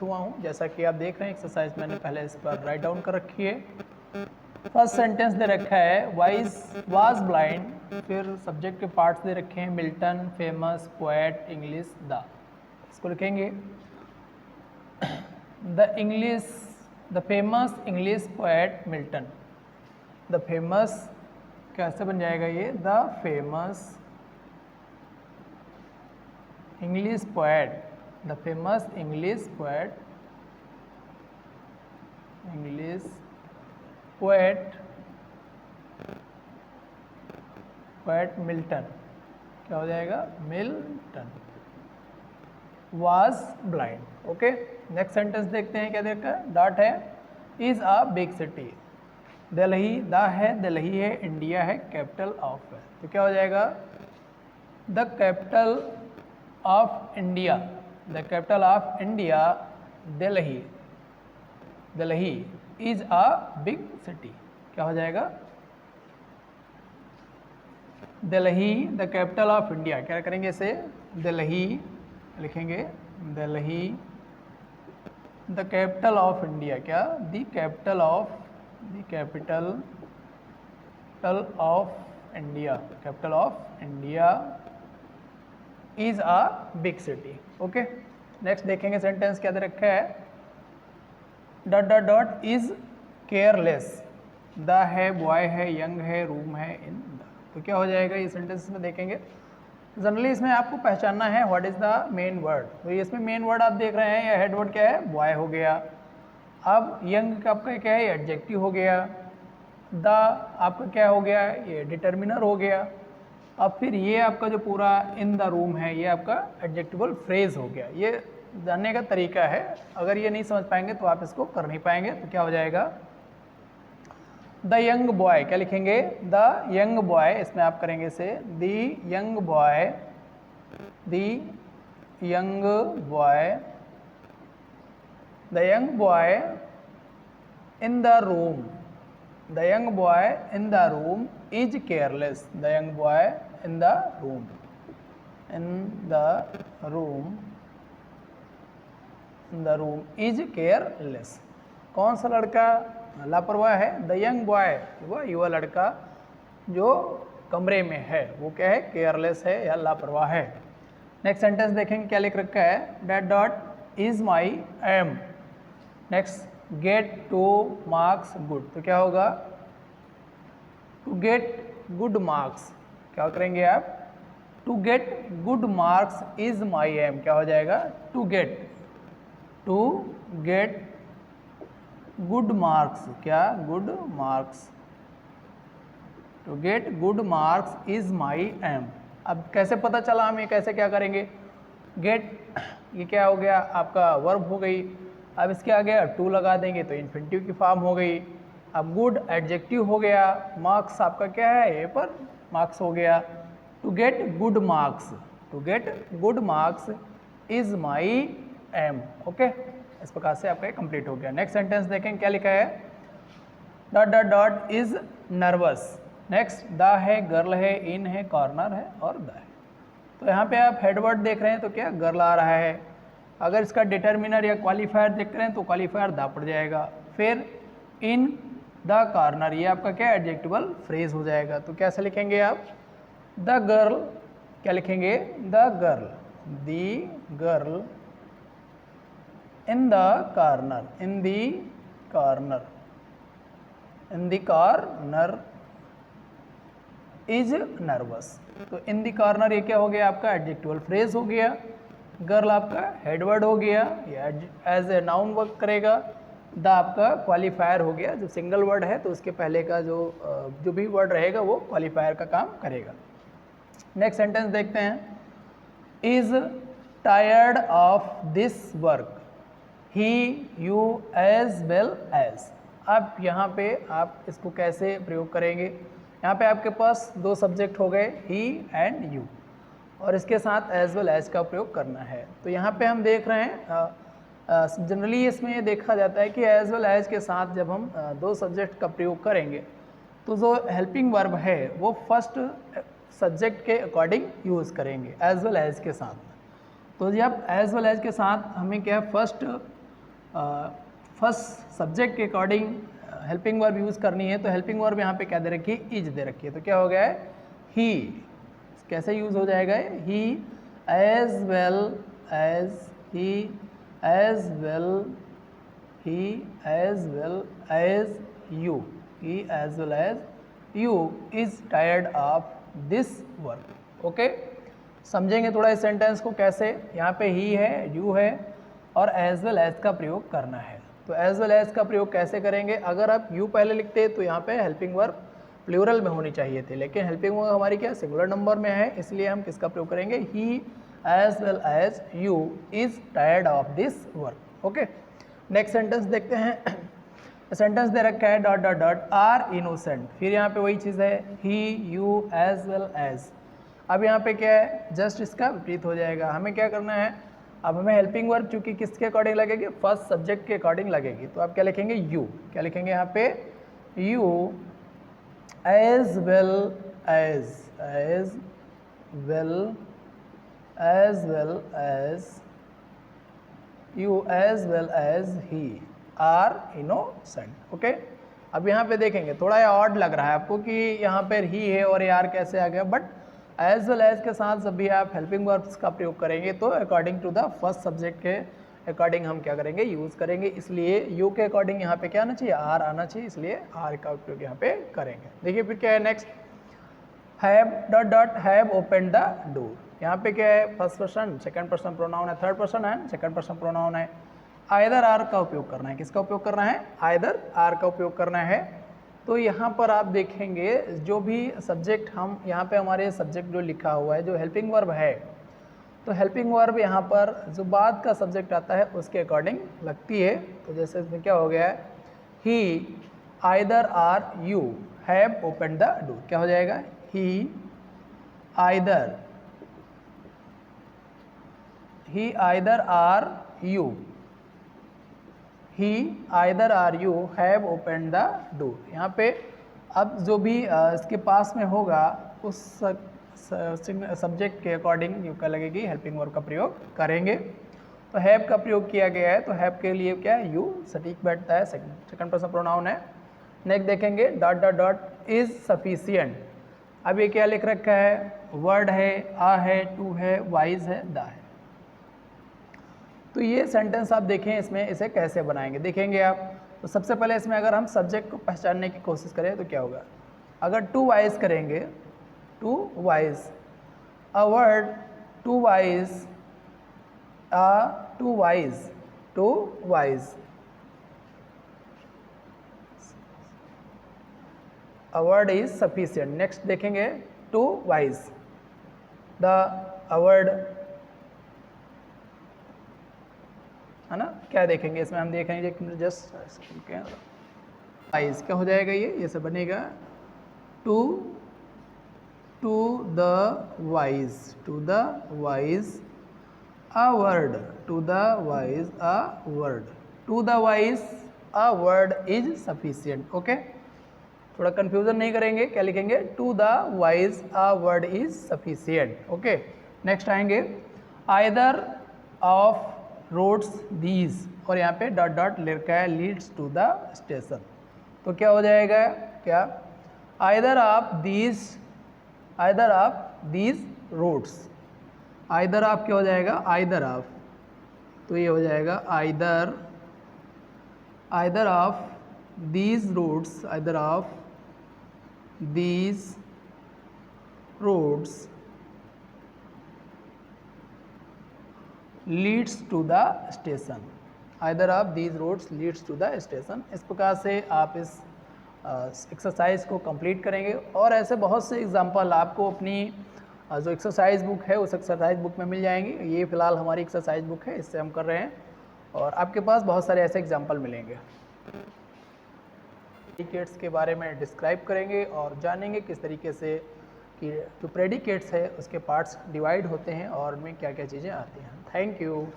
हुआ हूँ। जैसा कि आप देख रहे हैं एक्सरसाइज मैंने पहले इस पर राइट डाउन कर रखी है। फर्स्ट सेंटेंस दे रखा है वाज ब्लाइंड, फिर सब्जेक्ट के पार्ट्स दे रखे हैं Milton, famous, poet, English, the. इसको लिखेंगे the famous English poet Milton. The famous कैसे बन जाएगा ये? The famous English poet, the famous English poet Milton. क्या हो जाएगा? Milton was blind. Okay, next sentence देखते हैं क्या देखा है। डॉट है is a big city. Delhi the है, दिल्ली है, इंडिया है, कैपिटल ऑफ है। तो क्या हो जाएगा? The capital of India, the capital of India Delhi, Delhi is a big city. क्या हो जाएगा? Delhi the capital of India. क्या करेंगे इसे? दिल्ली लिखेंगे, Delhi the capital of India. क्या? The capital of India, capital of India is a big city. Okay, next देखेंगे sentence क्या दे रखा है। Dot dot dot is careless. The है, बॉय है, यंग है, रूम है, इन द। तो क्या हो जाएगा ये सेंटेंस में देखेंगे। जनरली इसमें आपको पहचानना है what is the main word. तो इसमें मेन वर्ड आप देख रहे हैं, या हेड वर्ड क्या है? बॉय हो गया। अब यंग का आपका क्या है? एडजेक्टिव हो गया। द आपका क्या हो गया? ये डिटर्मिनर हो गया। अब फिर ये आपका जो पूरा इन द रूम है, ये आपका एडजेक्टिवल फ्रेज हो गया। ये जानने का तरीका है, अगर ये नहीं समझ पाएंगे तो आप इसको कर नहीं पाएंगे। तो क्या हो जाएगा? द यंग बॉय, क्या लिखेंगे? द यंग बॉय, इसमें आप करेंगे इसे the young boy, the young boy, the young boy in the room, the young boy in the room is careless. The young boy in the room, in the room, in the room is careless. कौन सा लड़का लापरवाह है? The young boy, वह युवा लड़का जो कमरे में है वो क्या है? केयरलेस है या लापरवाह है। नेक्स्ट सेंटेंस देखेंगे क्या लिख रखा है। That dot is my aim. Next get to marks good. तो क्या होगा? To get good marks. क्या करेंगे आप? To get good marks is my aim. क्या हो जाएगा? To get good marks. क्या? Good marks, to get good marks is my aim. अब कैसे पता चला हम ये कैसे क्या करेंगे? गेट ये क्या हो गया? आपका वर्ब हो गई। अब इसके आगे टू लगा देंगे तो इन्फिनिटिव की फॉर्म हो गई। अब गुड एडजेक्टिव हो गया, मार्क्स आपका क्या है? ये पर मार्क्स हो गया। To get good marks, to get good marks is my aim. Okay, इस प्रकार से आपका कंप्लीट हो गया। नेक्स्ट सेंटेंस देखें क्या लिखा है। Dot dot dot is nervous. Next the है, गर्ल है, इन है, कॉर्नर है और द है। तो यहाँ पे आप हेडवर्ड देख रहे हैं तो क्या गर्ल आ रहा है। अगर इसका डिटर्मिनर या क्वालिफायर देख रहे हैं तो क्वालिफायर द पड़ जाएगा। फिर इन द कॉर्नर, ये आपका क्या एडजेक्टिवल फ्रेज हो जाएगा। तो कैसे लिखेंगे आप? द गर्ल, क्या लिखेंगे? The girl, the girl in the corner, in the corner, in the corner is nervous। तो in the corner ये क्या हो गया? आपका एडजेक्टिवल फ्रेज हो गया। गर्ल आपका हेडवर्ड हो गया, ये एज ए नाउन वर्क करेगा। द आपका क्वालिफायर हो गया, जब सिंगल वर्ड है तो उसके पहले का जो भी वर्ड रहेगा वो क्वालिफायर का काम करेगा। नेक्स्ट सेंटेंस देखते हैं। Is tired of this work, he, you, as well as. अब यहाँ पे आप इसको कैसे प्रयोग करेंगे? यहाँ पे आपके पास दो सब्जेक्ट हो गए, ही एंड यू, और इसके साथ एज वेल एज का प्रयोग करना है। तो यहाँ पे हम देख रहे हैं जनरली इसमें ये देखा जाता है कि एज वेल एज के साथ जब हम दो सब्जेक्ट का प्रयोग करेंगे तो जो हेल्पिंग वर्ब है वो फर्स्ट सब्जेक्ट के अकॉर्डिंग यूज़ करेंगे एज वेल एज के साथ। तो जब एज वेल एज के साथ हमें क्या फर्स्ट फर्स्ट सब्जेक्ट के अकॉर्डिंग हेल्पिंग वर्ब यूज़ करनी है, तो हेल्पिंग वर्ब यहाँ पे क्या दे रखी है, इज दे रखी है। तो क्या हो गया है, ही। कैसे यूज़ हो जाएगा, he as well as, he as well, he as well as you, he as well as you is tired of this work. Okay, समझेंगे थोड़ा इस सेंटेंस को कैसे। यहाँ पे ही है, यू है और एज वेल एज का प्रयोग करना है। तो एज वेल एज का प्रयोग कैसे करेंगे, अगर आप यू पहले लिखते तो यहाँ पे हेल्पिंग वर्ब प्लूरल में होनी चाहिए थी, लेकिन हेल्पिंग वर्ब हमारी क्या सिंगुलर नंबर में है, इसलिए हम किसका प्रयोग करेंगे, he as well as you is tired of this work. Okay, next sentence देखते हैं। सेंटेंस दे रखा है dot dot dot are innocent, फिर यहाँ पे वही चीज़ है, he you as well as. अब यहाँ पे क्या है, जस्ट इसका विपरीत हो जाएगा। हमें क्या करना है, अब हमें हेल्पिंग वर्ब चूंकि किसके अकॉर्डिंग लगेगी, फर्स्ट सब्जेक्ट के अकॉर्डिंग लगेगी, तो आप क्या लिखेंगे, यू। क्या लिखेंगे यहाँ पे, you as well as, as well as you as well as he are innocent. Okay, अब यहाँ पे देखेंगे थोड़ा ऑड लग रहा है आपको कि यहाँ पर ही है और ये आर कैसे आ गया, बट एज वेल एज के साथ जब भी आप हेल्पिंग वर्ब्स का प्रयोग करेंगे तो according to the first subject के अकॉर्डिंग हम क्या करेंगे, यूज़ करेंगे। इसलिए यू के अकॉर्डिंग यहाँ पे क्या आना चाहिए, आर आना चाहिए, इसलिए आर का उपयोग यहाँ पे करेंगे। देखिए फिर क्या है next, have dot dot have open the door. यहाँ पे क्या है, first person, second person pronoun है, थर्ड पर्सन है, सेकंड पर्सन प्रोनाउन है। आइदर आर का उपयोग करना है, किसका उपयोग करना है, आइदर आर का उपयोग करना है। तो यहाँ पर आप देखेंगे जो भी सब्जेक्ट हम यहाँ पे हमारे सब्जेक्ट जो लिखा हुआ है, जो हेल्पिंग वर्ब है, तो हेल्पिंग वर्ब यहाँ पर जो बाद का सब्जेक्ट आता है उसके अकॉर्डिंग लगती है। तो जैसे इसमें क्या हो गया है, he either are you have open the door, क्या हो जाएगा, he either are you, he either are you have open the door. यहाँ पे अब जो भी इसके पास में होगा उस सब्जेक्ट के अकॉर्डिंग यू का लगेगी, हेल्पिंग वर्ब का प्रयोग करेंगे। तो हैव का प्रयोग किया गया है, तो हैव के लिए क्या है, यू सटीक बैठता है, सेकंड पर्सन प्रोनाउन है। नेक्स्ट देखेंगे dot dot dot is sufficient. अब ये क्या लिख रखा है, वर्ड है, आ है, टू है, वाइज है, द है। तो ये सेंटेंस आप देखें इसमें इसे कैसे बनाएंगे, देखेंगे आप। तो सबसे पहले इसमें अगर हम सब्जेक्ट को पहचानने की कोशिश करें तो क्या होगा, अगर टू वाइज करेंगे, to wise, a word, to wise, to wise, to wise, a word is sufficient. Next देखेंगे टू वाइज, द वर्ड है ना, क्या देखेंगे इसमें हम देखेंगे जस्ट वाइज, क्या हो जाएगा, ये सब बनेगा to the wise, to the wise a word, to the wise a word, to the wise a word is sufficient. Okay, थोड़ा कंफ्यूजन नहीं करेंगे, क्या लिखेंगे, to the wise a word is sufficient. Okay, next आएंगे either of roads these, और यहाँ पे dot dot लिखा है लीड्स टू द स्टेशन। तो क्या हो जाएगा, क्या either of these, either of these roads, either of क्या हो जाएगा, आइदर ऑफ, तो ये हो जाएगा either, either of these roads, either of these roads leads to the station, either of these roads leads to the station. इस प्रकार से आप इस एक्सरसाइज को कंप्लीट करेंगे, और ऐसे बहुत से एग्जांपल आपको अपनी जो एक्सरसाइज बुक है उस एक्सरसाइज बुक में मिल जाएंगी। ये फिलहाल हमारी एक्सरसाइज बुक है, इससे हम कर रहे हैं, और आपके पास बहुत सारे ऐसे एग्जांपल मिलेंगे। प्रेडिकेट्स के बारे में डिस्क्राइब करेंगे और जानेंगे किस तरीके से कि जो प्रेडिकेट्स है उसके पार्ट्स डिवाइड होते हैं और उनमें क्या क्या चीज़ें आती हैं। Thank you.